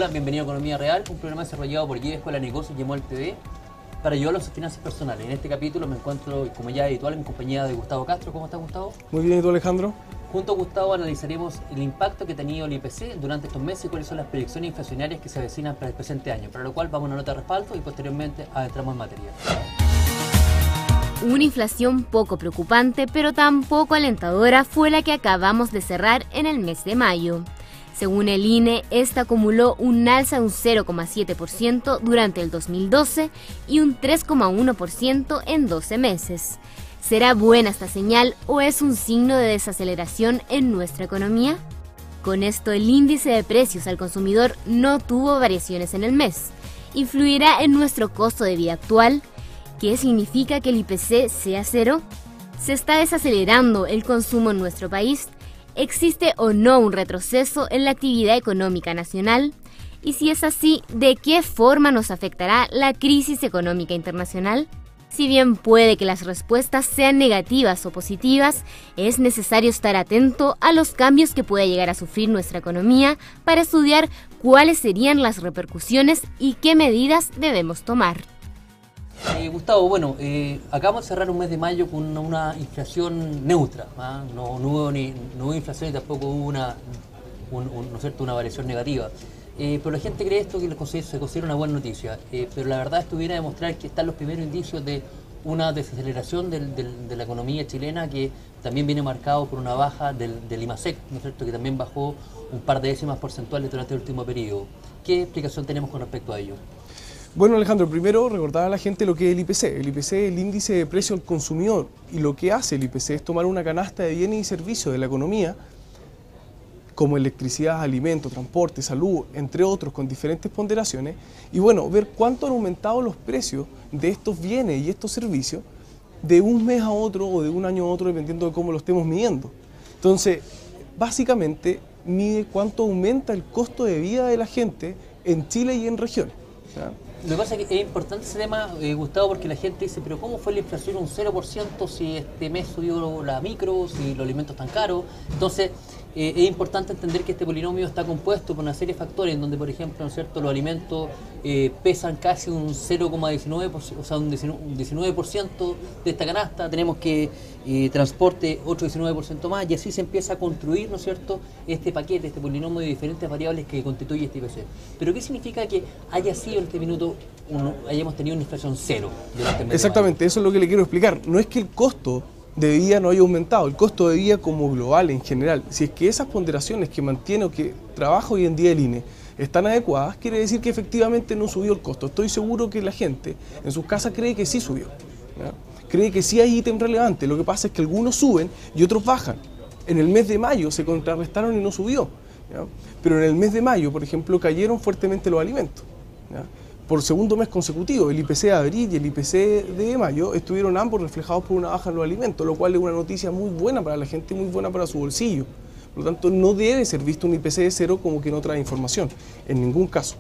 Hola, bienvenido a Economía Real, un programa desarrollado por GIE Escuela de Negocios y EMOL TV para ayudar a las finanzas personales. En este capítulo me encuentro, como ya habitual, en compañía de Gustavo Castro. ¿Cómo estás, Gustavo? Muy bien, ¿y tú, Alejandro? Junto a Gustavo analizaremos el impacto que ha tenido el IPC durante estos meses y cuáles son las proyecciones inflacionarias que se avecinan para el presente año, para lo cual vamos a una nota de respaldo y posteriormente adentramos en materia. Una inflación poco preocupante, pero tampoco alentadora, fue la que acabamos de cerrar en el mes de mayo. Según el INE, esta acumuló un alza de un 0,7% durante el 2012 y un 3,1% en 12 meses. ¿Será buena esta señal o es un signo de desaceleración en nuestra economía? Con esto, el índice de precios al consumidor no tuvo variaciones en el mes. ¿Influirá en nuestro costo de vida actual? ¿Qué significa que el IPC sea cero? ¿Se está desacelerando el consumo en nuestro país? ¿Existe o no un retroceso en la actividad económica nacional? Y si es así, ¿de qué forma nos afectará la crisis económica internacional? Si bien puede que las respuestas sean negativas o positivas, es necesario estar atento a los cambios que pueda llegar a sufrir nuestra economía para estudiar cuáles serían las repercusiones y qué medidas debemos tomar. Gustavo, bueno, acabamos de cerrar un mes de mayo con una inflación neutra, ¿ah? No hubo inflación y tampoco hubo una variación negativa. Pero la gente cree esto que se considera una buena noticia, pero la verdad esto viene a demostrar que están los primeros indicios de una desaceleración de la economía chilena, que también viene marcado por una baja del IMASEC, ¿no es cierto?, que también bajó un par de décimas porcentuales durante el último periodo. ¿Qué explicación tenemos con respecto a ello? Bueno, Alejandro, primero recordar a la gente lo que es el IPC. El IPC es el índice de precio al consumidor, y lo que hace el IPC es tomar una canasta de bienes y servicios de la economía, como electricidad, alimentos, transporte, salud, entre otros, con diferentes ponderaciones, y bueno, ver cuánto han aumentado los precios de estos bienes y estos servicios de un mes a otro o de un año a otro, dependiendo de cómo lo estemos midiendo. Entonces, básicamente, mide cuánto aumenta el costo de vida de la gente en Chile y en regiones, ¿ya? Lo que pasa es que es importante ese tema, Gustavo, porque la gente dice, pero ¿cómo fue la inflación un 0% si este mes subió la micro, si los alimentos están caros? Entonces, es importante entender que este polinomio está compuesto por una serie de factores, en donde, por ejemplo, ¿no es cierto?, los alimentos pesan casi un 0,19%, o sea, un 19% de esta canasta. Tenemos que transporte otro 19% más, y así se empieza a construir, ¿no es cierto?, este paquete, este polinomio de diferentes variables que constituye este IPC. Pero ¿qué significa que haya sido en este minuto hayamos tenido una inflación cero durante el mes? Exactamente, eso es lo que le quiero explicar. No es que el costo de vida no haya aumentado, el costo de vida como global en general. Si es que esas ponderaciones que mantiene o que trabaja hoy en día el INE están adecuadas, quiere decir que efectivamente no subió el costo. Estoy seguro que la gente en sus casas cree que sí subió, ¿ya? Cree que sí hay ítem relevante. Lo que pasa es que algunos suben y otros bajan. En el mes de mayo se contrarrestaron y no subió, ¿ya? Pero en el mes de mayo, por ejemplo, cayeron fuertemente los alimentos, ¿ya? Por segundo mes consecutivo, el IPC de abril y el IPC de mayo estuvieron ambos reflejados por una baja en los alimentos, lo cual es una noticia muy buena para la gente, muy buena para su bolsillo. Por lo tanto, no debe ser visto un IPC de cero como que no trae información, en ningún caso.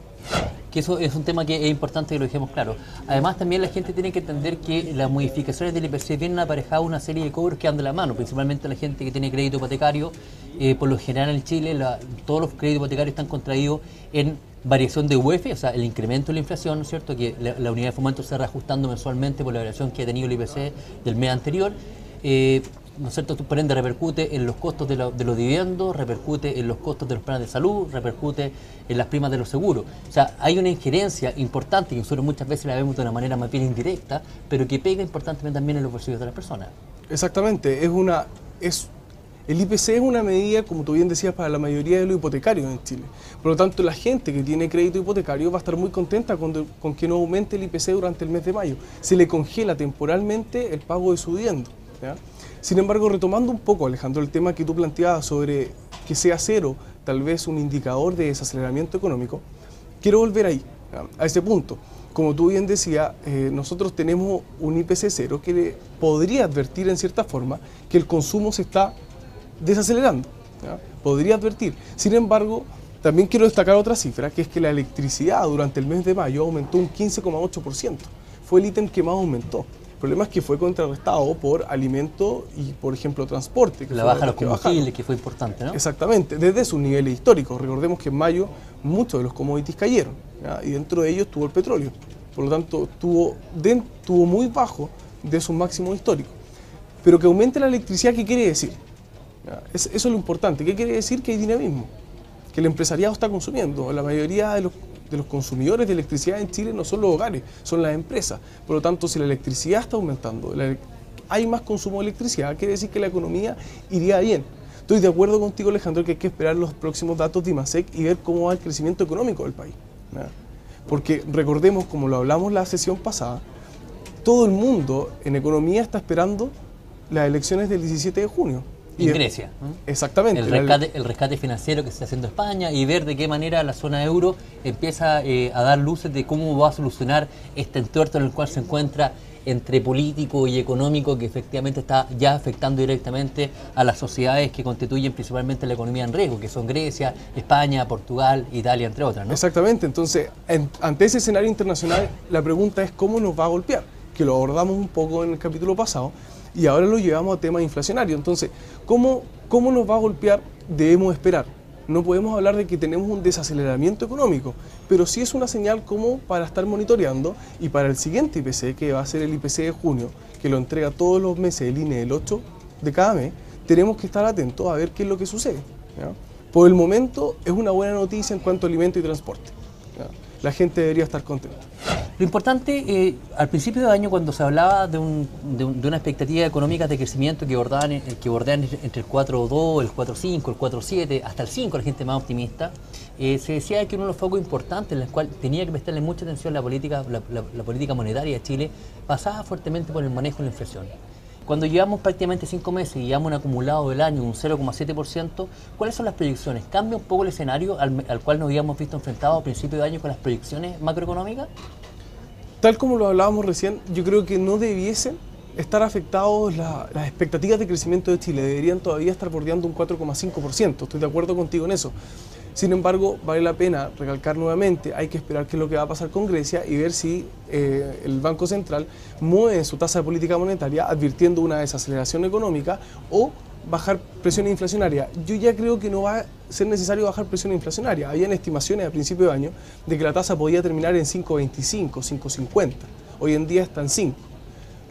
Que eso es un tema que es importante que lo dejemos claro. Además, también la gente tiene que entender que las modificaciones del IPC vienen aparejadas una serie de cobros que dan de la mano, principalmente la gente que tiene crédito hipotecario. Por lo general en Chile, todos los créditos hipotecarios están contraídos en variación de UF, o sea, el incremento de la inflación, ¿no es cierto?, que la unidad de fomento se va reajustando mensualmente por la variación que ha tenido el IPC del mes anterior. ¿No es cierto? Por ende repercute en los costos de los dividendos, repercute en los costos de los planes de salud, repercute en las primas de los seguros. O sea, hay una injerencia importante, que nosotros muchas veces la vemos de una manera más bien indirecta, pero que pega importantemente también en los bolsillos de las personas. Exactamente, el IPC es una medida, como tú bien decías, para la mayoría de los hipotecarios en Chile. Por lo tanto, la gente que tiene crédito hipotecario va a estar muy contenta con que no aumente el IPC durante el mes de mayo. Se le congela temporalmente el pago de su dividendo, ¿ya? Sin embargo, retomando un poco, Alejandro, el tema que tú planteabas sobre que sea cero, tal vez un indicador de desaceleramiento económico, quiero volver ahí, ¿ya?, a ese punto. Como tú bien decías, nosotros tenemos un IPC cero que podría advertir en cierta forma que el consumo se está desacelerando, ¿ya? Podría advertir. Sin embargo, también quiero destacar otra cifra, que es que la electricidad durante el mes de mayo aumentó un 15,8%. Fue el ítem que más aumentó. El problema es que fue contrarrestado por alimento y, por ejemplo, transporte. La baja de los combustibles, que fue importante, ¿no? Exactamente, desde sus niveles históricos. Recordemos que en mayo muchos de los commodities cayeron, ¿ya? Y dentro de ellos estuvo el petróleo. Por lo tanto, estuvo muy bajo de sus máximos históricos. Pero que aumente la electricidad, ¿qué quiere decir? Eso es lo importante. ¿Qué quiere decir? Que hay dinamismo, que el empresariado está consumiendo. La mayoría de los consumidores de electricidad en Chile no son los hogares, son las empresas. Por lo tanto, si la electricidad está aumentando, hay más consumo de electricidad, quiere decir que la economía iría bien. Estoy de acuerdo contigo, Alejandro, que hay que esperar los próximos datos de IMASEC y ver cómo va el crecimiento económico del país. Porque recordemos, como lo hablamos la sesión pasada, todo el mundo en economía está esperando las elecciones del 17 de junio. En Grecia. Exactamente. El rescate financiero que se está haciendo España y ver de qué manera la zona euro empieza a dar luces de cómo va a solucionar este entuerto en el cual se encuentra entre político y económico, que efectivamente está ya afectando directamente a las sociedades que constituyen principalmente la economía en riesgo, que son Grecia, España, Portugal, Italia, entre otras, ¿no? Exactamente. Entonces, ante ese escenario internacional, la pregunta es cómo nos va a golpear, que lo abordamos un poco en el capítulo pasado, y ahora lo llevamos a temas inflacionarios. Entonces, ¿cómo nos va a golpear? Debemos esperar. No podemos hablar de que tenemos un desaceleramiento económico, pero sí es una señal como para estar monitoreando, y para el siguiente IPC, que va a ser el IPC de junio, que lo entrega todos los meses el INE el 8 de cada mes, tenemos que estar atentos a ver qué es lo que sucede, ¿ya? Por el momento es una buena noticia en cuanto a alimento y transporte, ¿ya? La gente debería estar contenta. Lo importante, al principio de año, cuando se hablaba de una expectativa económica de crecimiento que bordean entre el 4.2, el 4.5, el 4.7, hasta el 5, la gente más optimista, se decía que uno de los focos importantes en el cual tenía que prestarle mucha atención la política monetaria de Chile pasaba fuertemente por el manejo de la inflación. Cuando llevamos prácticamente 5 meses y llevamos un acumulado del año un 0,7%, ¿cuáles son las proyecciones? ¿Cambia un poco el escenario al cual nos habíamos visto enfrentados a principio de año con las proyecciones macroeconómicas? Tal como lo hablábamos recién, yo creo que no debiesen estar afectados las expectativas de crecimiento de Chile. Deberían todavía estar bordeando un 4,5%. Estoy de acuerdo contigo en eso. Sin embargo, vale la pena recalcar nuevamente, hay que esperar qué es lo que va a pasar con Grecia y ver si el Banco Central mueve su tasa de política monetaria advirtiendo una desaceleración económica o bajar presión inflacionaria. Yo ya creo que no va a ser necesario bajar presión inflacionaria. Habían estimaciones a principio de año de que la tasa podía terminar en 5,25, 5,50. Hoy en día está en 5.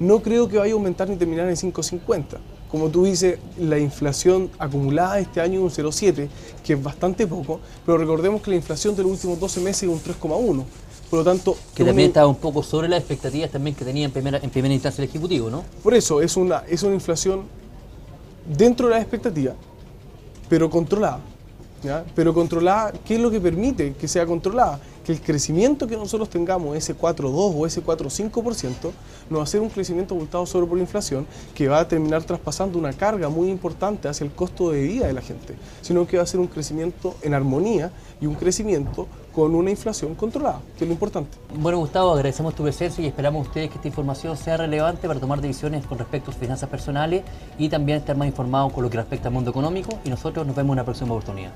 No creo que vaya a aumentar ni terminar en 5,50. Como tú dices, la inflación acumulada este año es un 0,7, que es bastante poco, pero recordemos que la inflación de los últimos 12 meses es un 3,1. Por lo tanto, que también estaba un poco sobre las expectativas también que tenía en primera instancia el Ejecutivo, ¿no? Por eso es una inflación dentro de las expectativas, pero controlada, ¿ya? Pero controlada, ¿qué es lo que permite que sea controlada? Que el crecimiento que nosotros tengamos, ese 4,2 o ese 4,5%, no va a ser un crecimiento abultado solo por inflación que va a terminar traspasando una carga muy importante hacia el costo de vida de la gente, sino que va a ser un crecimiento en armonía y un crecimiento con una inflación controlada, que es lo importante. Bueno, Gustavo, agradecemos tu presencia y esperamos a ustedes que esta información sea relevante para tomar decisiones con respecto a sus finanzas personales y también estar más informados con lo que respecta al mundo económico, y nosotros nos vemos en una próxima oportunidad.